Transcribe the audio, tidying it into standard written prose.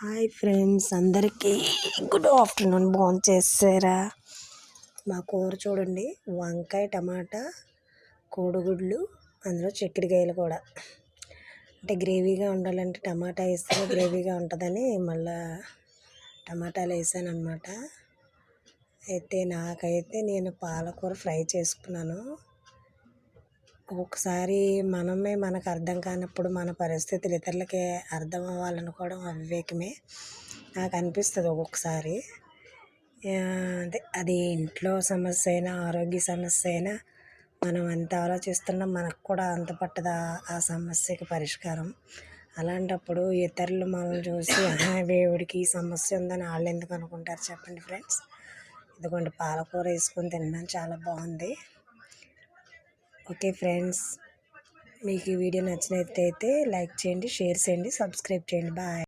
Hi friends, అందరికీ good afternoon. చేసారా? మా కూర చూడండి, వంకాయ టమాటా కోడిగుడ్లు, అందులో చిక్కుడుకాయలు కూడా. అంటే గ్రేవీగా ఉండాలంటే టమాటా వేస్తేనే గ్రేవీగా ఉంటుందని మళ్ళీ టమాటాలు వేసాను అనమాట. అయితే నాకైతే నేను పాలకూర ఫ్రై చేసుకున్నాను. ఒక్కొక్కసారి మనకు అర్థం కానప్పుడు మన పరిస్థితులు ఇతరులకి అర్థం అవ్వాలనుకోవడం అవివేకమే. నాకు అనిపిస్తుంది ఒక్కొక్కసారి. అది ఇంట్లో సమస్య అయినా, ఆరోగ్య సమస్య అయినా, మనం ఎంత ఆలోచిస్తున్నా మనకు కూడా అంత పట్టదా ఆ సమస్యకి పరిష్కారం. అలాంటప్పుడు ఇతరులు మనల్ని చూసి దేవుడికి ఈ సమస్య ఉందని వాళ్ళు ఎందుకు అనుకుంటారు చెప్పండి ఫ్రెండ్స్. ఇదిగోండి, పాలకూర వేసుకొని తిన్నాను, చాలా బాగుంది. ఓకే ఫ్రెండ్స్, మీకు ఈ వీడియో నచ్చినట్లయితే లైక్ చేయండి, షేర్ చేయండి, సబ్స్క్రైబ్ చేయండి. బాయ్.